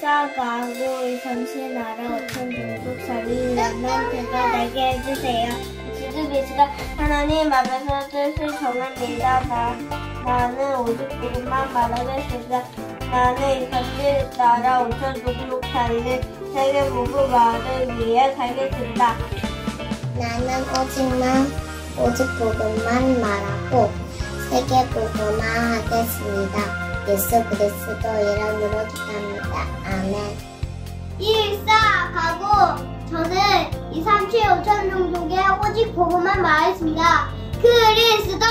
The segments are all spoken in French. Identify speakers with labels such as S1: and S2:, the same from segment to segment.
S1: 일사가고 전신나라 어천 종족 살린 렘넌트가 되게 해주세요. 지드비스가 하나님 앞에서 뜻을 정합니다. 나는 오직 그것만 말하겠습니다. 나는 이 전신 나라 어천 종족 살린 세계 모든 말을 위해 살겠습니다.
S2: 나는 오직 복음만 말하고 세계 복음만 하겠습니다. 예수 그리스도 이름으로 기도합니다. 아멘.
S3: 일사가고 저는 2, 3, 7, 5천 종족에 오직 복음만 말하겠습니다. 그리스도.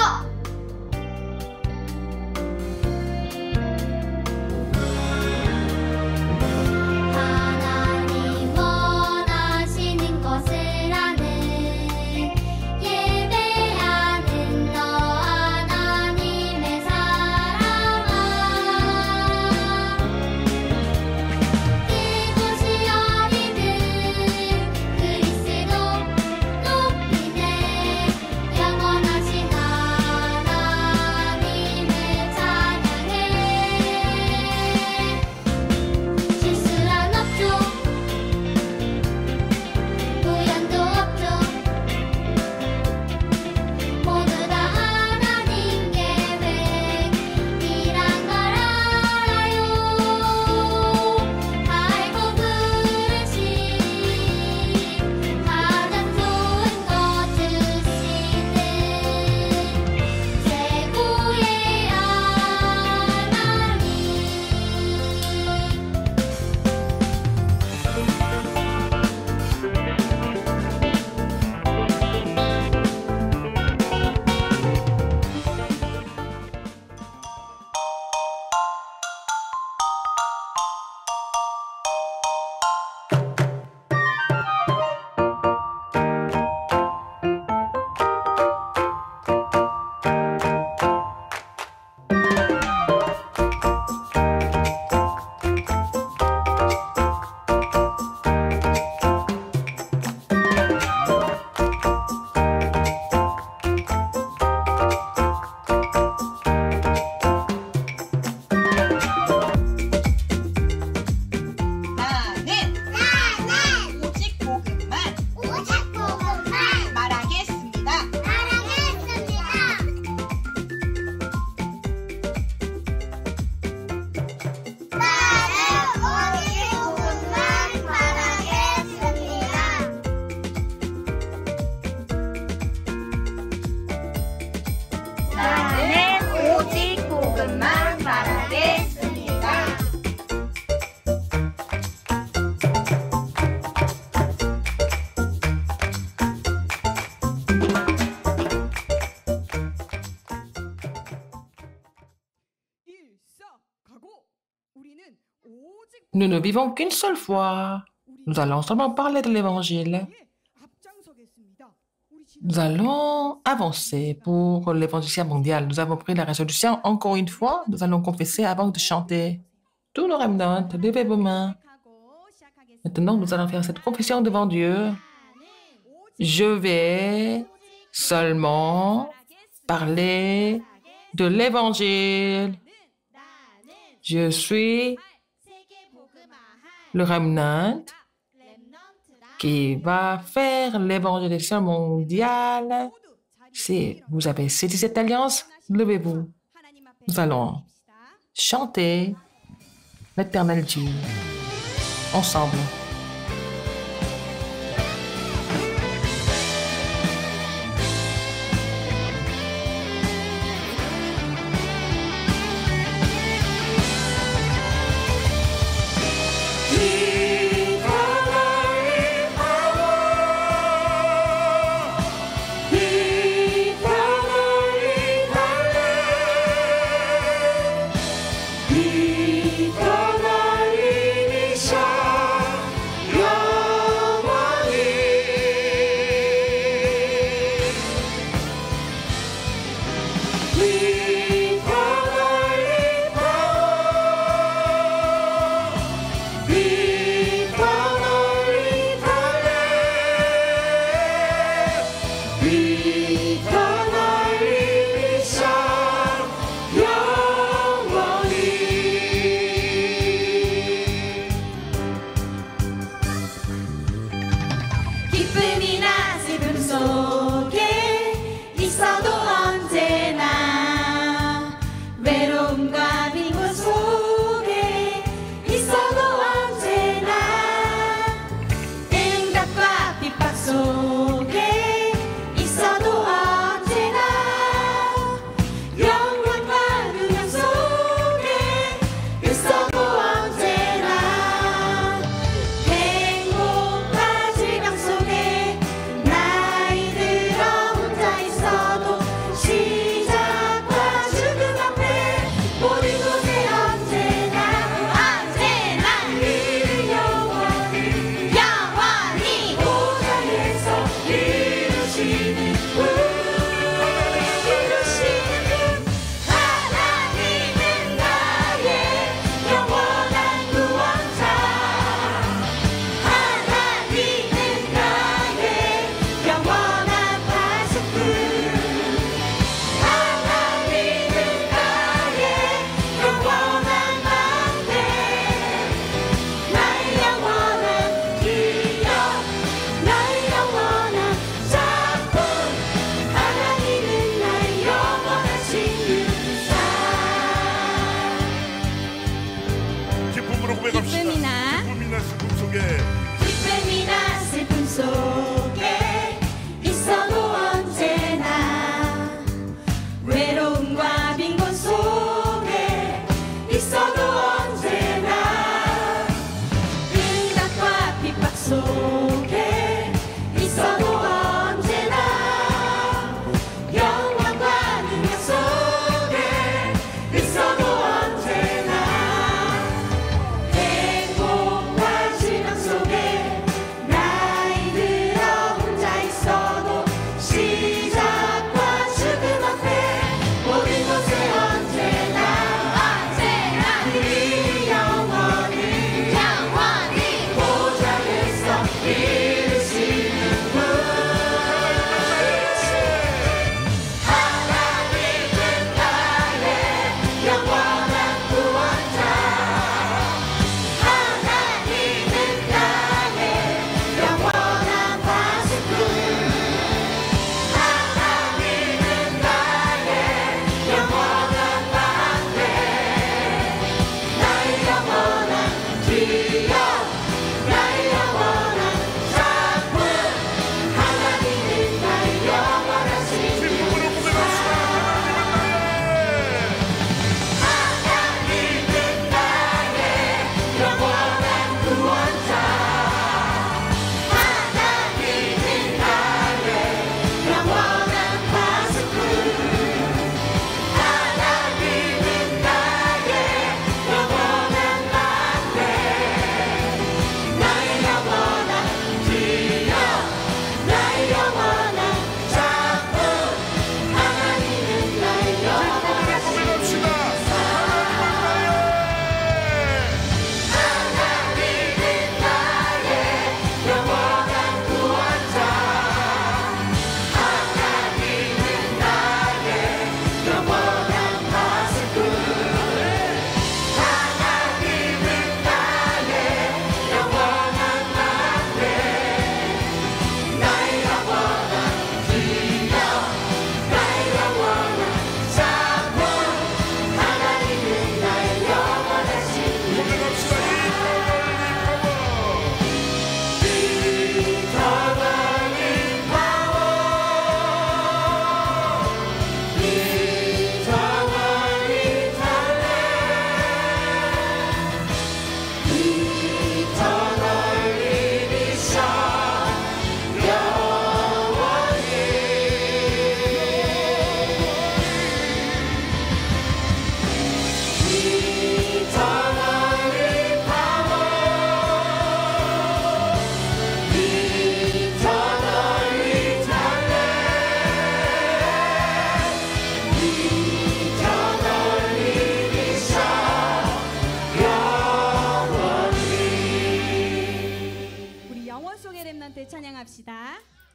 S4: Nous ne vivons qu'une seule fois. Nous allons seulement parler de l'Évangile. Nous allons avancer pour l'Évangile mondial. Nous avons pris la résolution. Encore une fois, nous allons confesser avant de chanter. Tous nos remnants, levez vos mains. Maintenant, nous allons faire cette confession devant Dieu. Je vais seulement parler de l'Évangile. Je suis le remnant qui va faire l'évangélisation mondiale. Si vous avez saisi cette alliance, levez-vous. Nous allons chanter l'Éternel Dieu ensemble.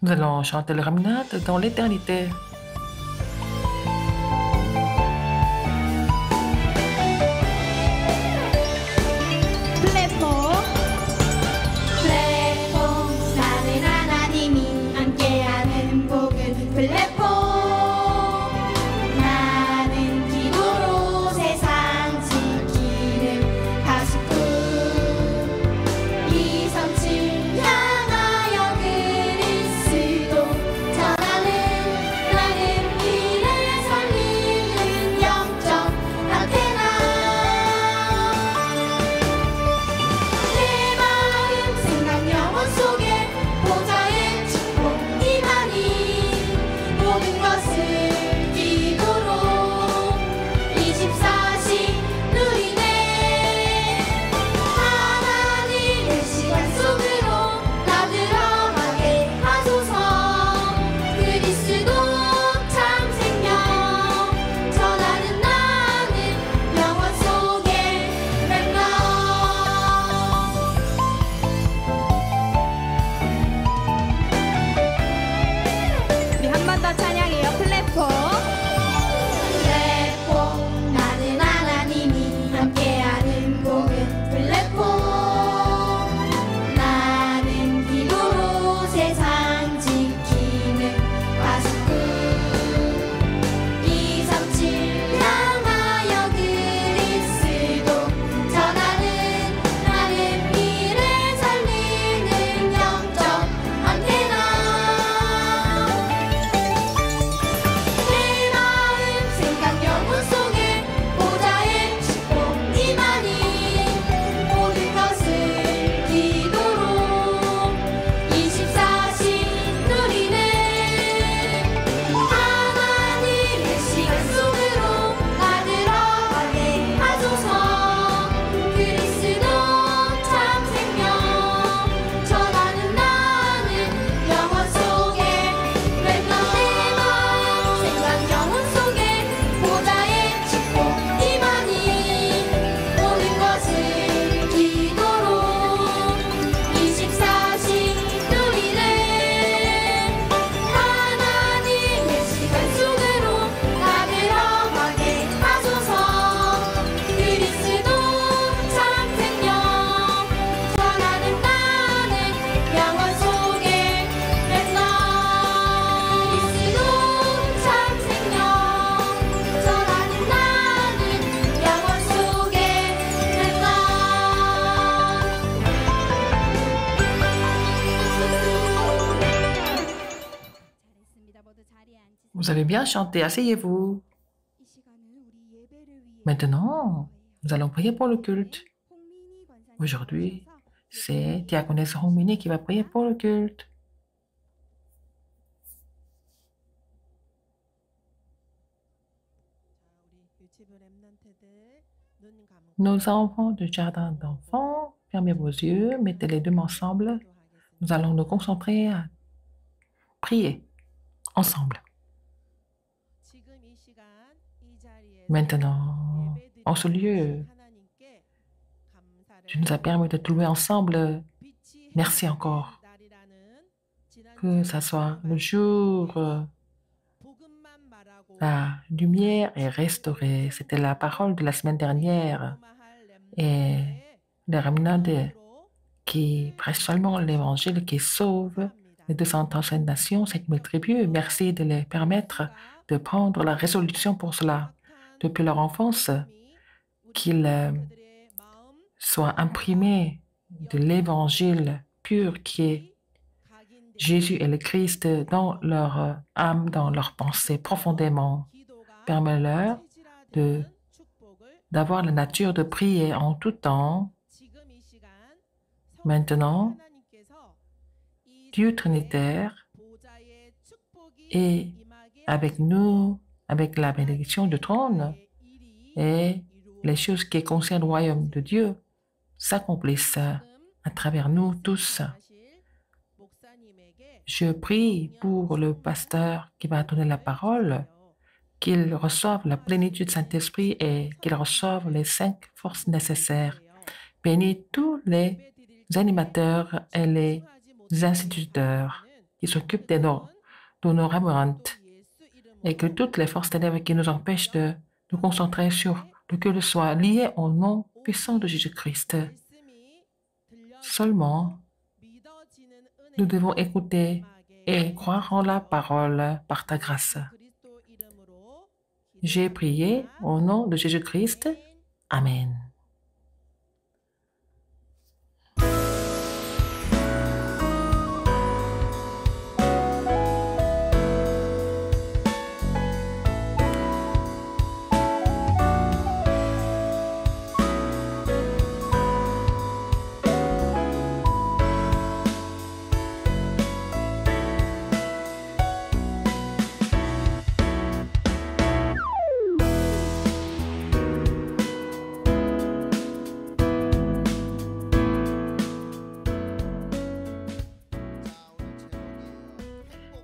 S4: Nous allons chanter le Remnant dans l'éternité.
S3: 나는 하나님이 함께하는 복은 플랫폼. 나는 기도로 세상 지키는 가수꾼. 237 향하여 그리스도 전하는 나는 미래 살리는 영적 안테나. 내 마음 생각 영혼 속에 보좌의 축복 이만희. 모든 것을 기도로 24시 누리네. 하나님의 시간 속으로 나 들어가게 하소서. 그리스도 참 생명 전하는 나는 영원 속에 맴나.
S5: 우리 한 번 더 찬양해요. 플랫폼.
S3: 플랫폼 나는 하나님이 함께하는 복은 플랫폼. 나는 기도로 세상 지키는 가수꾼. 237 향하여 그리스도 전하는 나는 미래 살리는 영적 안테나. 내 마음 생각 영혼 속에 보좌의 축복 이만희. 모든 것을 기도로 24시 누리네. 하나님의 시간 속으로 나 들어가게 하소서. 그리스도 참 생명 전하는 나는 영원 속에 맴나. 내 마음 생각 영혼 속에 보좌의 축복 이만희. 모든 것을 기도로 24시 누리네. 하나님의 시간 속으로 나 들어가게 하소서. 그리스도 참 생명 전하는 나는 영원 속에 맴나. 그리스도 참 생명 전하는 나는 영원 속에 맴나.
S4: Vous avez bien chanté, asseyez-vous. Maintenant, nous allons prier pour le culte. Aujourd'hui, c'est Diaconesse Hongmini qui va prier pour le culte. Nos enfants du jardin d'enfants, fermez vos yeux, mettez les deux mains ensemble. Nous allons nous concentrer à prier ensemble. Maintenant, en ce lieu, tu nous as permis de te louer ensemble. Merci encore. Que ça soit le jour, la lumière est restaurée. C'était la parole de la semaine dernière. Et les remnants qui prêchent seulement l'évangile, qui sauve les 235 nations, 5000 tribus. Merci de les permettre de prendre la résolution pour cela depuis leur enfance, qu'ils soient imprimés de l'évangile pur qui est Jésus et le Christ dans leur âme, dans leur pensée profondément. Permets-leur d'avoir la nature de prier en tout temps. Maintenant, Dieu Trinitaire est avec nous, avec la bénédiction du trône, et les choses qui concernent le royaume de Dieu s'accomplissent à travers nous tous. Je prie pour le pasteur qui va donner la parole, qu'il reçoive la plénitude du Saint-Esprit et qu'il reçoive les 5 forces nécessaires. Bénis tous les animateurs et les instituteurs qui s'occupent de nos remnants et que toutes les forces ténèbres qui nous empêchent de nous concentrer sur le culte soient liées au nom puissant de Jésus-Christ. Seulement, nous devons écouter et croire en la parole par ta grâce. J'ai prié au nom de Jésus-Christ. Amen.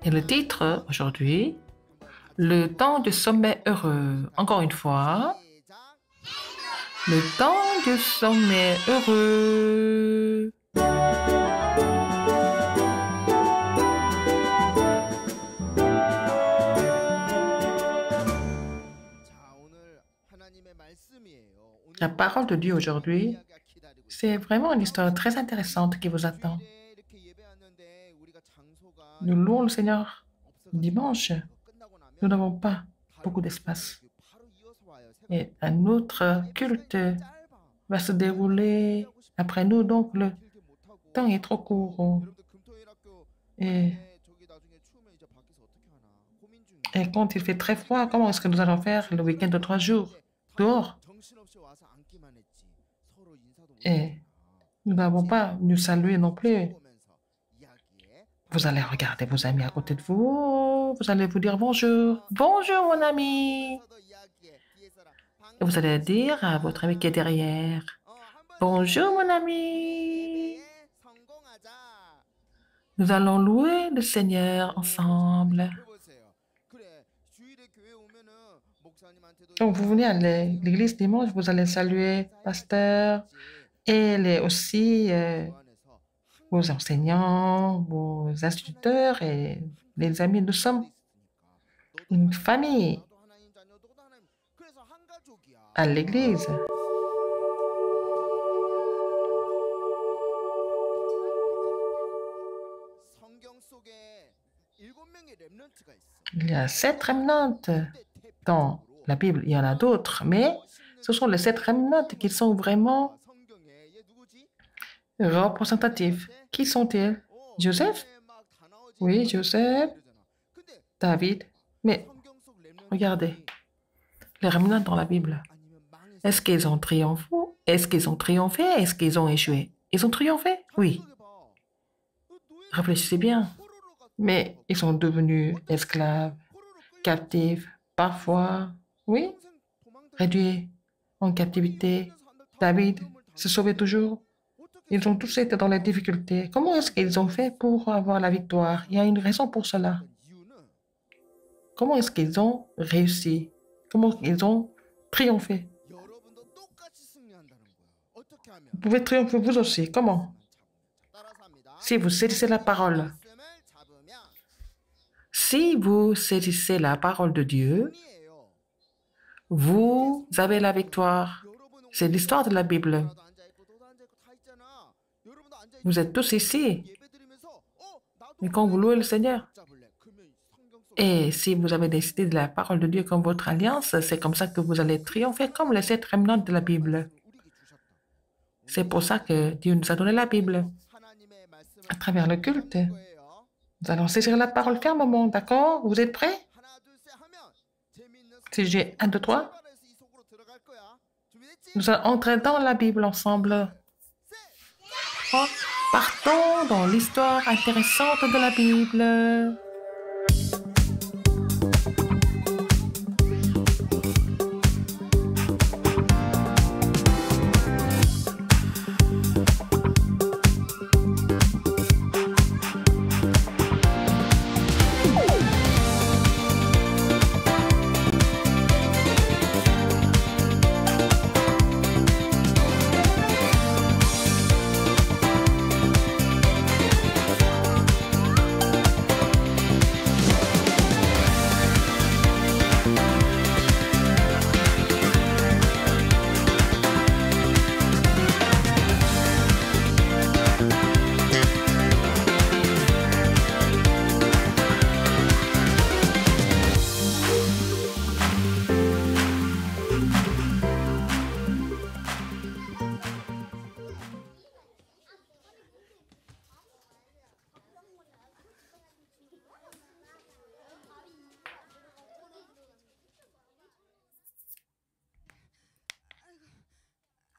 S4: Et le titre aujourd'hui, le temps du sommet heureux. Encore une fois, le temps du sommet heureux. La parole de Dieu aujourd'hui, c'est vraiment une histoire très intéressante qui vous attend. Nous louons le Seigneur dimanche. Nous n'avons pas beaucoup d'espace. Et un autre culte va se dérouler après nous, donc le temps est trop court. Et quand il fait très froid, comment est-ce que nous allons faire le week-end de 3 jours dehors? Et nous n'avons pas nous saluer non plus. Vous allez regarder vos amis à côté de vous, vous allez vous dire bonjour. Bonjour mon ami. Et vous allez dire à votre ami qui est derrière, bonjour mon ami. Nous allons louer le Seigneur ensemble. Donc vous venez à l'église dimanche, vous allez saluer pasteur et aussi vos enseignants, vos instituteurs et les amis. Nous sommes une famille à l'église. Il y a 7 remnants dans la Bible. Il y en a d'autres, mais ce sont les 7 remnants qui sont vraiment représentatifs. Qui sont-ils? Joseph? Oui, Joseph. David. Mais regardez, les remnants dans la Bible. Est-ce qu'ils ont triomphé? Est-ce qu'ils ont triomphé? Est-ce qu'ils ont échoué? Ils ont triomphé? Oui. Réfléchissez bien. Mais ils sont devenus esclaves, captifs, parfois, oui, réduits en captivité. David se sauvait toujours. Ils ont tous été dans les difficultés. Comment est-ce qu'ils ont fait pour avoir la victoire? Il y a une raison pour cela. Comment est-ce qu'ils ont réussi? Comment ils ont triomphé? Vous pouvez triompher vous aussi. Comment? Si vous saisissez la parole. Si vous saisissez la parole de Dieu, vous avez la victoire. C'est l'histoire de la Bible. Vous êtes tous ici. Mais quand vous louez le Seigneur, et si vous avez décidé de la parole de Dieu comme votre alliance, c'est comme ça que vous allez triompher comme les 7 remnants de la Bible. C'est pour ça que Dieu nous a donné la Bible. À travers le culte, nous allons saisir la parole fermement, d'accord? Vous êtes prêts? Si j'ai 1, 2, 3, nous allons entrer dans la Bible ensemble. Partons dans l'histoire intéressante de la Bible.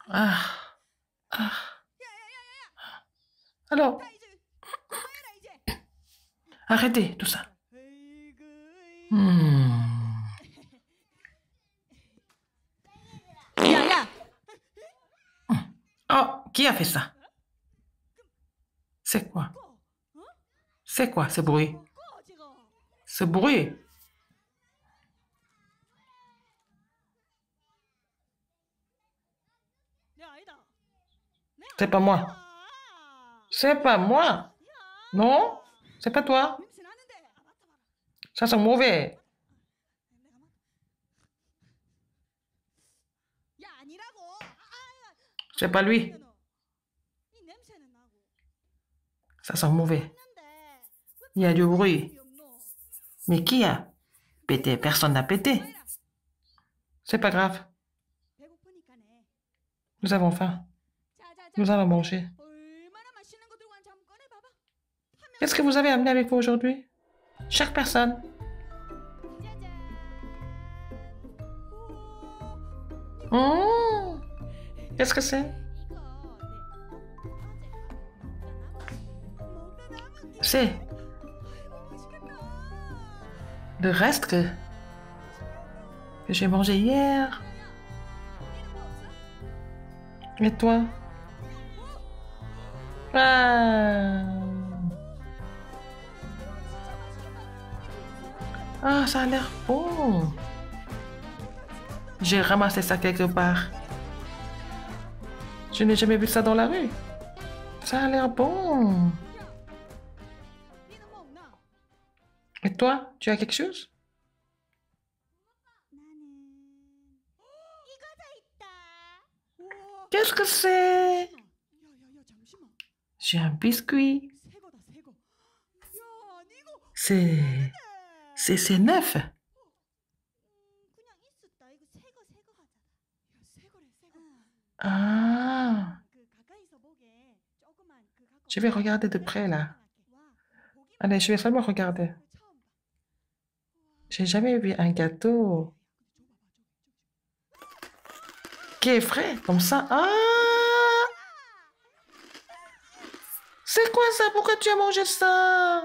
S4: Ah, ah. Alors, arrêtez tout ça.
S5: 야야.
S4: Oh, qui a fait ça? C'est quoi? C'est quoi ce bruit? Ce bruit? C'est pas moi. C'est pas moi. Non? C'est pas toi. Ça sent mauvais. C'est pas lui. Ça sent mauvais. Il y a du bruit. Mais qui a pété? Personne n'a pété. C'est pas grave. Nous avons faim. Nous allons manger. Qu'est-ce que vous avez amené avec vous aujourd'hui? Chaque personne. Qu'est-ce que c'est? C'est le reste que j'ai mangé hier. Et toi? Ah, ça a l'air bon. J'ai ramassé ça quelque part. Je n'ai jamais vu ça dans la rue. Ça a l'air bon. Et toi, tu as quelque chose? Qu'est-ce que c'est? J'ai un biscuit. C'est neuf. Ah. Je vais regarder de près là. Allez, je vais seulement regarder. J'ai jamais vu un gâteau qui est frais comme ça. Ah! C'est quoi ça? Pourquoi tu as mangé ça?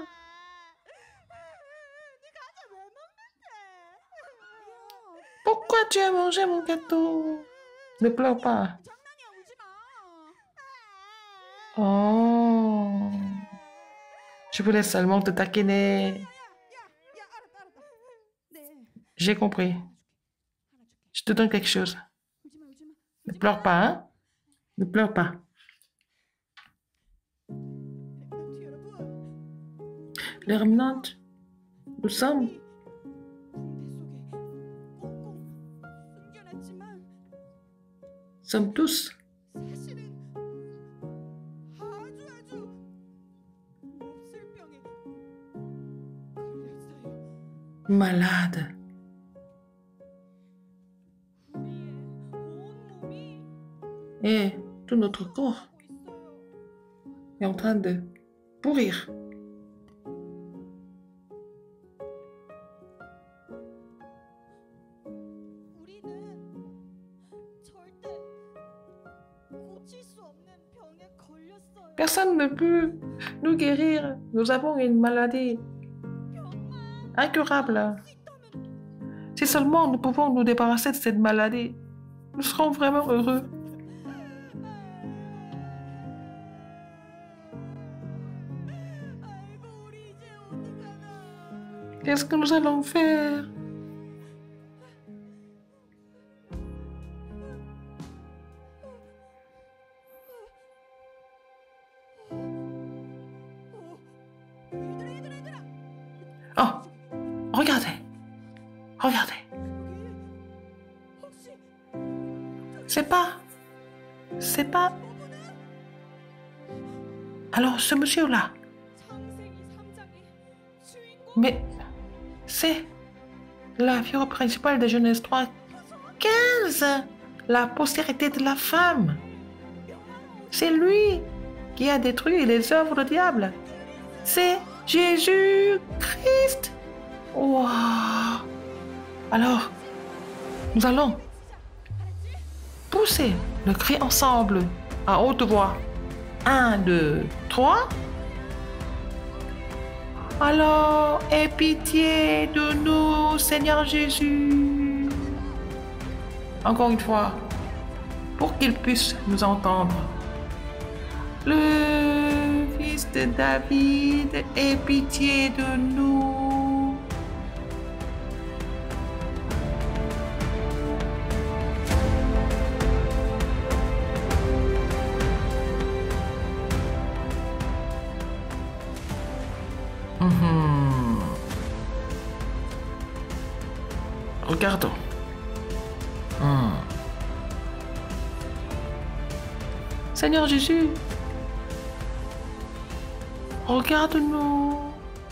S4: Pourquoi tu as mangé mon gâteau? Ne pleure pas. Oh. Je voulais seulement te taquiner. J'ai compris. Je te donne quelque chose. Ne pleure pas, hein? Ne pleure pas. Les remnants, nous sommes tous malades. Et tout notre corps est en train de pourrir. Personne ne peut nous guérir. Nous avons une maladie incurable. Si seulement nous pouvons nous débarrasser de cette maladie, nous serons vraiment heureux. Qu'est-ce que nous allons faire? Oh, regardez. Regardez. C'est pas... Alors, ce monsieur-là. Mais c'est la figure principale de Genèse 3:15, la postérité de la femme. C'est lui qui a détruit les œuvres du diable. C'est Jésus-Christ. Wow. Alors, nous allons Poussez le cri ensemble, à haute voix. 1, 2, 3. Alors, aie pitié de nous, Seigneur Jésus. Encore une fois, pour qu'il puisse nous entendre. Le Fils de David, aie pitié de nous. Regardons. Seigneur Jésus, regarde-nous.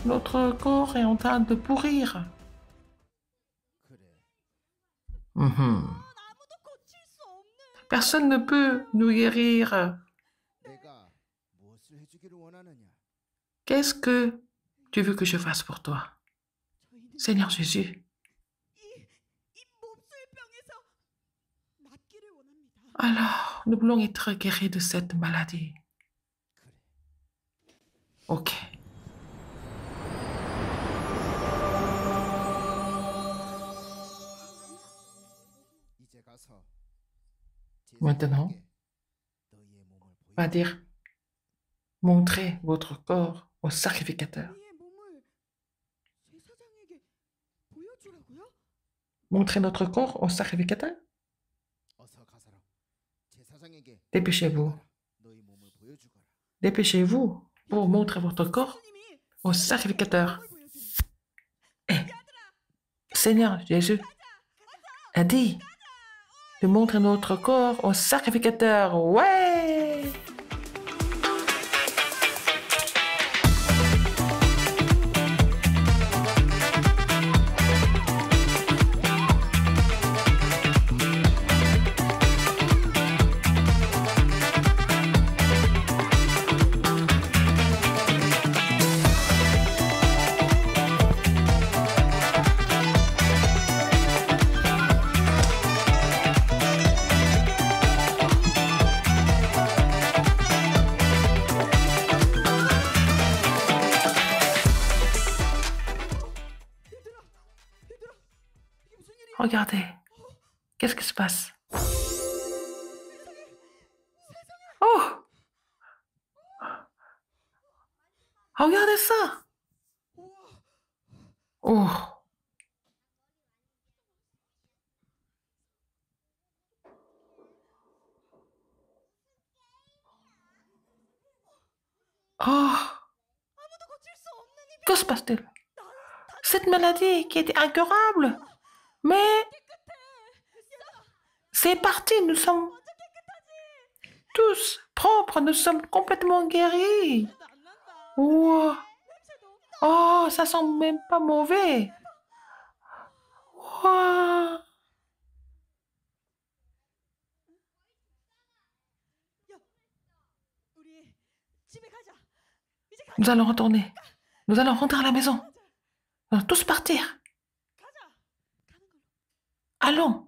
S4: Notre corps est en train de pourrir. Personne ne peut nous guérir. Qu'est-ce que tu veux que je fasse pour toi? Seigneur Jésus. Alors, nous voulons être guéris de cette maladie. Ok. Maintenant, on va dire, montrez votre corps au sacrificateur. Montrez notre corps au sacrificateur. Dépêchez-vous. Dépêchez-vous pour montrer votre corps au sacrificateur. Et Seigneur Jésus a dit de montrer notre corps au sacrificateur. Ouais! Regardez, qu'est-ce qui se passe? Oh! Regardez ça! Oh! Oh! Que se passe-t-il? Cette maladie qui était incurable, mais c'est parti, nous sommes tous propres, nous sommes complètement guéris. Wow. Oh, ça sent même pas mauvais. Wow. Nous allons retourner. Nous allons rentrer à la maison. Nous allons tous partir. Allons.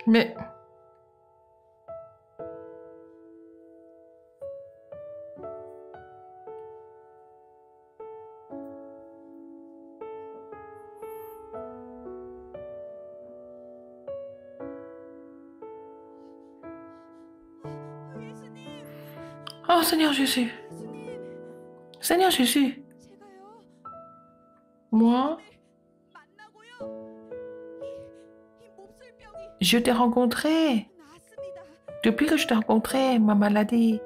S4: Mais oh Seigneur Jésus, Seigneur Jésus, moi, je t'ai rencontré. Depuis que je t'ai rencontré, ma maladie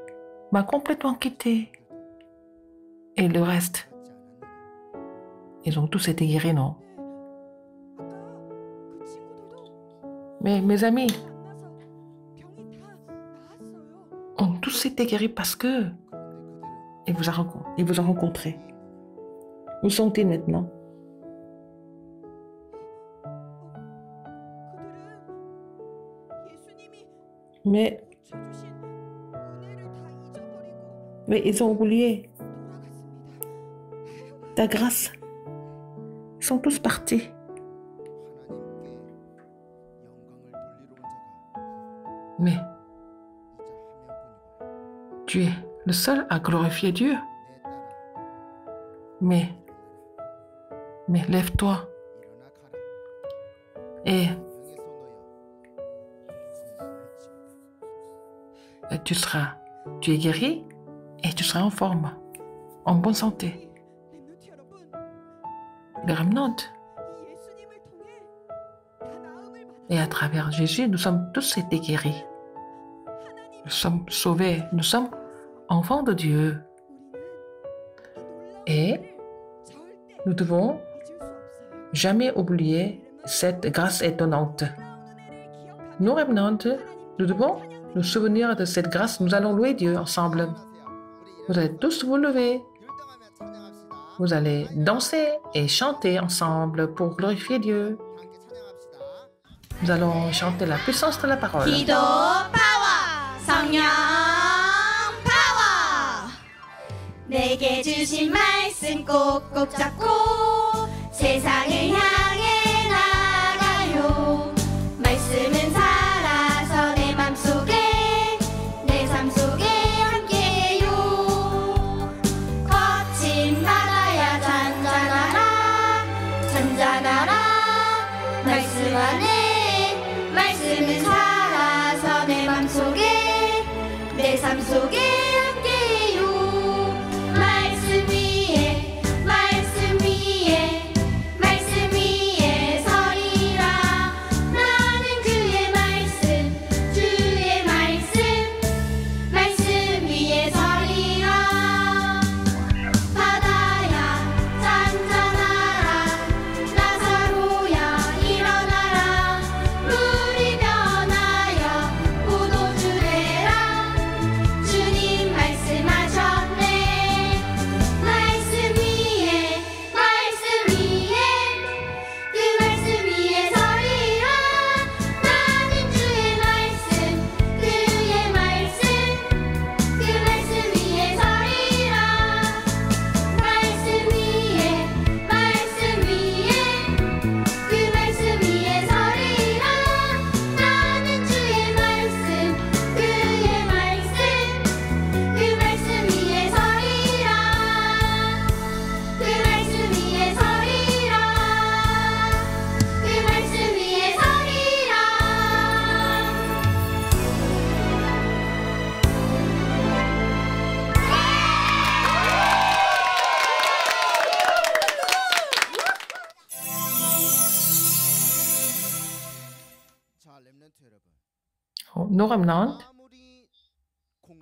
S4: m'a complètement quitté. Et le reste, ils ont tous été guéris, non? Mais mes amis ont tous été guéris parce que ils vous ont rencontré. Où sont-ils maintenant? Mais ils ont oublié ta grâce. Ils sont tous partis. Mais tu es le seul à glorifier Dieu. Mais lève-toi et tu es guéri et tu seras en forme, en bonne santé. Les remnants. Et à travers Jésus, nous sommes tous été guéris. Nous sommes sauvés. Nous sommes enfants de Dieu. Et nous devons jamais oublier cette grâce étonnante. Nous, remnants, nous devons nous souvenir de cette grâce. Nous allons louer Dieu ensemble. Vous allez tous vous lever. Vous allez danser et chanter ensemble pour glorifier Dieu. Nous allons chanter la puissance de la parole.
S5: 기도 파워 성령 파워 내게 주신 말씀 꼭꼭 잡고 세상을 향해 나가요 말씀은 살아서 내 맘속에 내 삶 속에 함께해요 거친 바다야 잔잔하라 말씀 안에 말씀은 살아서 내 맘속에 내 삶 속에 함께해요 말씀 위에 서리라 나는 주의 말씀 말씀 위에 서리라 바다야 잔잔하라 나사로야 일어나라 물이 변하여 포도주 되라 주님 말씀하셨네 말씀 위에 그 말씀 위에 서리라 나는 주의 말씀 그의 말씀 그 말씀 위에 서리라 말씀 위에 그 말씀 위에 서리라 나는 주의 말씀 그의 말씀 그 말씀 위에 서리라 그 말씀 위에 서리라 그 말씀 위에 서리라
S4: Nos remnants,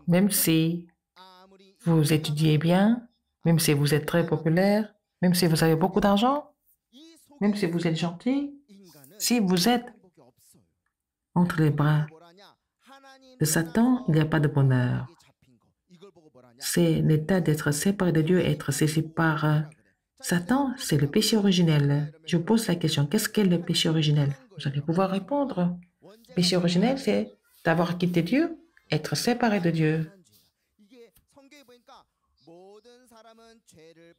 S4: même si vous étudiez bien, même si vous êtes très populaire, même si vous avez beaucoup d'argent, même si vous êtes gentil, si vous êtes entre les bras de Satan, il n'y a pas de bonheur. C'est l'état d'être séparé de Dieu, être saisi par Satan, c'est le péché originel. Je vous pose la question, qu'est-ce qu'est le péché originel? Vous allez pouvoir répondre. Le péché originel, c'est d'avoir quitté Dieu, être séparé de Dieu.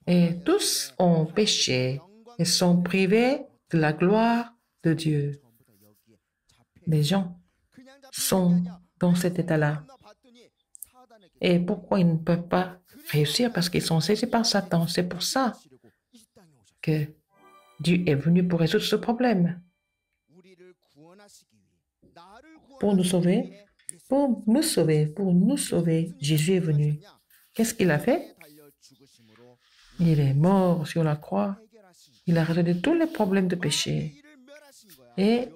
S4: Et tous ont péché et sont privés de la gloire de Dieu. Les gens sont dans cet état-là. Et pourquoi ils ne peuvent pas réussir? Parce qu'ils sont saisis par Satan. C'est pour ça que Dieu est venu pour résoudre ce problème. Pour nous sauver, Jésus est venu. Qu'est-ce qu'il a fait? Il est mort sur la croix. Il a résolu tous les problèmes de péché. Et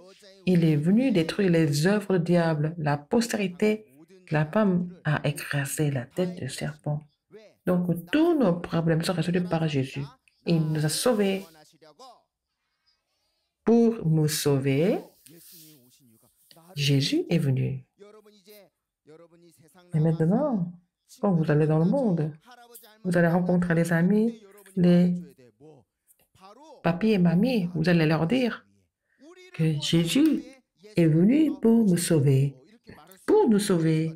S4: il est venu détruire les œuvres du diable. La postérité de la femme a écrasé la tête du serpent. Donc, tous nos problèmes sont résolus par Jésus. Il nous a sauvés. Pour nous sauver, Jésus est venu. Et maintenant, quand vous allez dans le monde, vous allez rencontrer les amis, les papis et mamies, vous allez leur dire que Jésus est venu pour me sauver. pour nous sauver.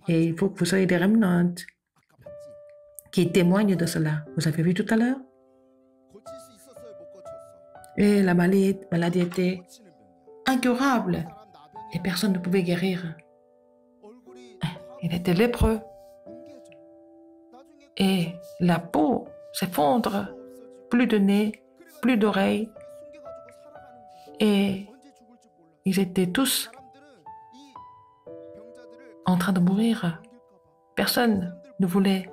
S4: Et il faut que vous soyez des remnants qui témoignent de cela. Vous avez vu tout à l'heure? Et la maladie était incurable et personne ne pouvait guérir. Il était lépreux. Et la peau s'effondre, plus de nez, plus d'oreilles. Et ils étaient tous en train de mourir. Personne ne voulait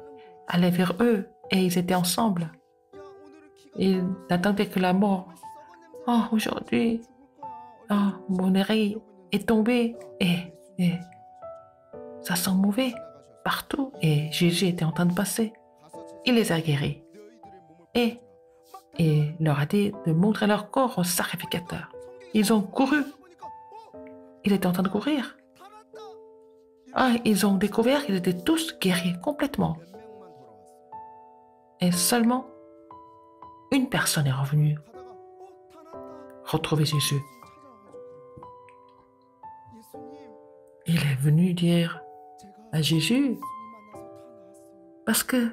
S4: aller vers eux et ils étaient ensemble. Ils n'attendaient que la mort. Oh, aujourd'hui, oh, mon oreille est tombée et ça sent mauvais partout. Et Jésus était en train de passer. Il les a guéris. Et il leur a dit de montrer leur corps au sacrificateur. Ils ont couru. Il était en train de courir. Ah, ils ont découvert qu'ils étaient tous guéris complètement. Et seulement une personne est revenue retrouver Jésus. Il est venu dire à Jésus, parce que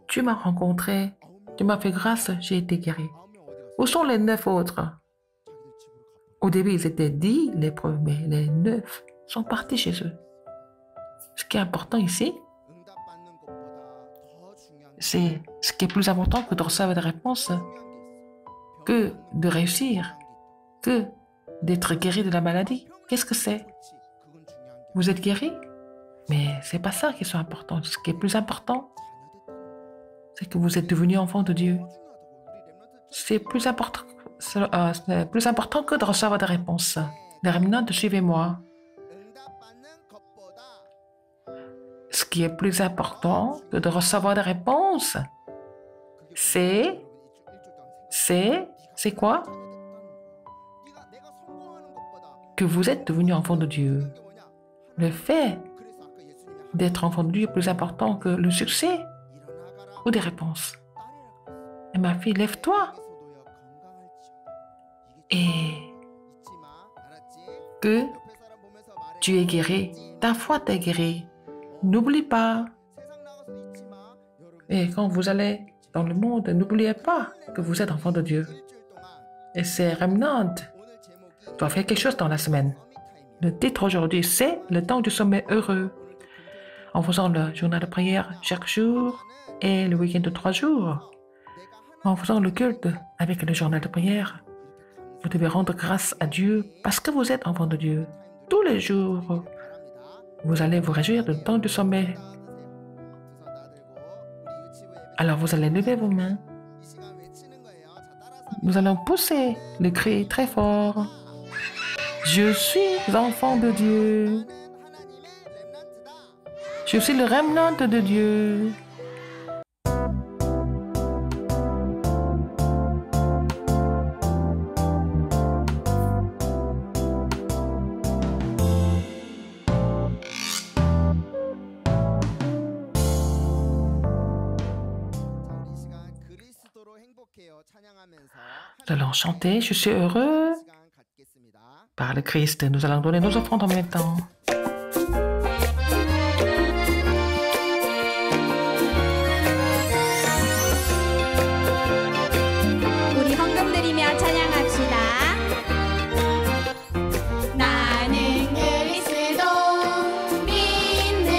S4: tu m'as rencontré, tu m'as fait grâce, j'ai été guéri. Où sont les 9 autres? Au début, ils étaient 10 lépreux, mais les 9 sont partis chez eux. Ce qui est important ici, c'est ce qui est plus important que de recevoir des réponses, que de réussir, que d'être guéri de la maladie. Qu'est-ce que c'est? Vous êtes guéri? Mais c'est pas ça qui est important. Ce qui est plus important, c'est que vous êtes devenu enfant de Dieu. C'est plus important que de recevoir des réponses. Les remnants, suivez-moi. Ce qui est plus important que de recevoir des réponses, c'est quoi? Que vous êtes devenu enfant de Dieu. Le fait d'être enfant de Dieu est plus important que le succès ou des réponses. Et ma fille, lève-toi. Et que tu es guéri. Ta foi t'a guéri. N'oublie pas. Et quand vous allez dans le monde, n'oubliez pas que vous êtes enfant de Dieu. Et ces remnants doivent faire quelque chose dans la semaine. Le titre aujourd'hui, c'est « Le temps du sommet heureux ». En faisant le journal de prière chaque jour et le week-end de 3 jours, en faisant le culte avec le journal de prière, vous devez rendre grâce à Dieu parce que vous êtes enfant de Dieu. Tous les jours, vous allez vous réjouir du temps du sommet. Alors vous allez lever vos mains. Nous allons pousser le cri très fort. Je suis enfant de Dieu. Je suis le remnant de Dieu. Nous allons chanter « Je suis heureux » par le Christ. Nous allons donner nos offrandes en même temps.
S5: 우리 헌금 드리며 찬양합시다. 나는 그리스도 믿는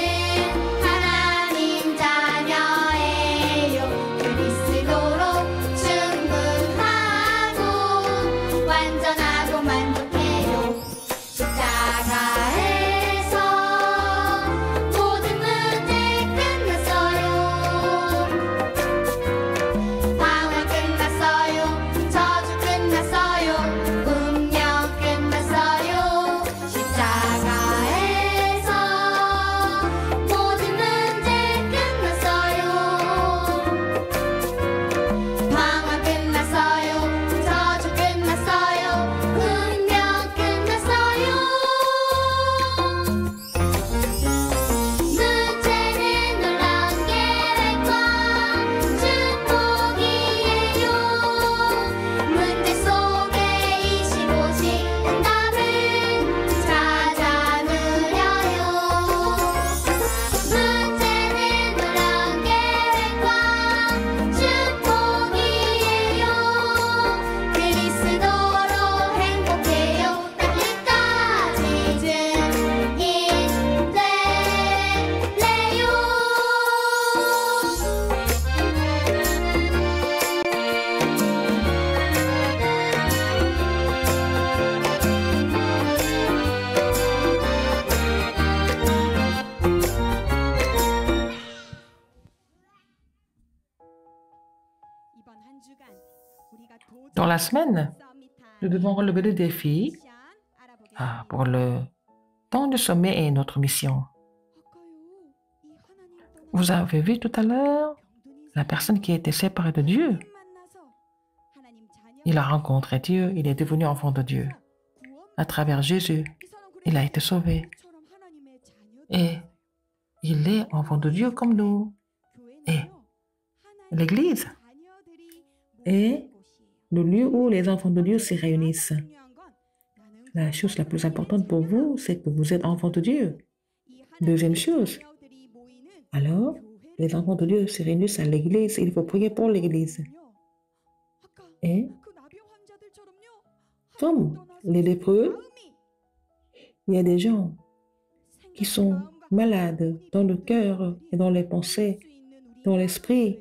S5: 하나님 자녀예요. 그리스도로 충분하고 완전하고 만족해요. 십자가에
S4: la semaine, nous devons relever le défi pour le temps de sommet et notre mission. Vous avez vu tout à l'heure la personne qui était séparée de Dieu. Il a rencontré Dieu, il est devenu enfant de Dieu. À travers Jésus, il a été sauvé. Et il est enfant de Dieu comme nous. Et l'Église est le lieu où les enfants de Dieu se réunissent. La chose la plus importante pour vous, c'est que vous êtes enfant de Dieu. Deuxième chose, alors, les enfants de Dieu se réunissent à l'Église, il faut prier pour l'Église. Et comme les lépreux, il y a des gens qui sont malades dans le cœur et dans les pensées, dans l'esprit.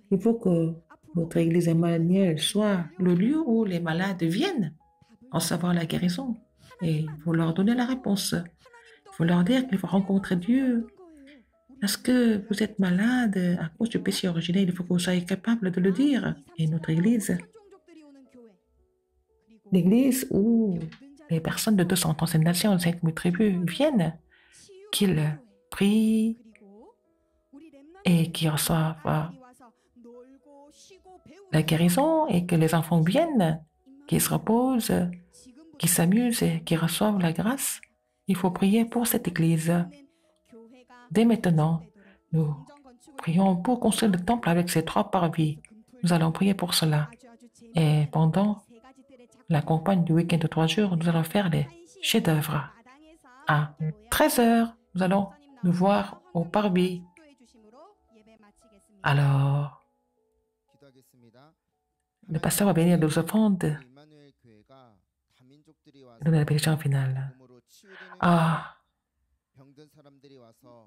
S4: Il faut que notre Église Emmanuel soit le lieu où les malades viennent recevoir la guérison. Et il faut leur donner la réponse. Il faut leur dire qu'il faut rencontrer Dieu. Est-ce que vous êtes malade à cause du péché originel? Il faut que vous soyez capable de le dire. Et notre Église, l'Église où les personnes de 237 nations, 5000 tribus viennent, qu'ils prient et qu'ils reçoivent la guérison et que les enfants viennent, qu'ils se reposent, qu'ils s'amusent et qu'ils reçoivent la grâce. Il faut prier pour cette Église. Dès maintenant, nous prions pour construire le temple avec ces 3 parvis. Nous allons prier pour cela. Et pendant la campagne du week-end de 3 jours, nous allons faire les chefs-d'œuvre. À 13h, nous allons nous voir au parvis. Alors, le pasteur va bénir les offrandes et donner la bénédiction finale.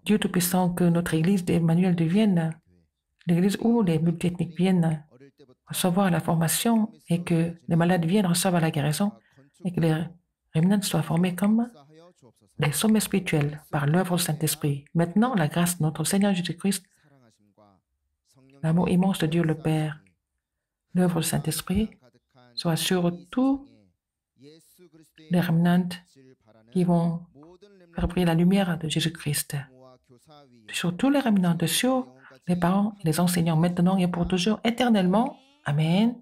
S4: Dieu Tout-Puissant, que notre Église d'Emmanuel devienne l'Église où les multiethniques viennent recevoir la formation et que les malades viennent recevoir la guérison et que les remnants soient formés comme les sommets spirituels par l'œuvre du Saint-Esprit. Maintenant, la grâce de notre Seigneur Jésus-Christ, l'amour immense de Dieu le Père, l'œuvre du Saint-Esprit soit sur tous les remnants qui vont faire briller la lumière de Jésus-Christ. Sur tous les remnants, sur les parents et les enseignants maintenant et pour toujours, éternellement. Amen.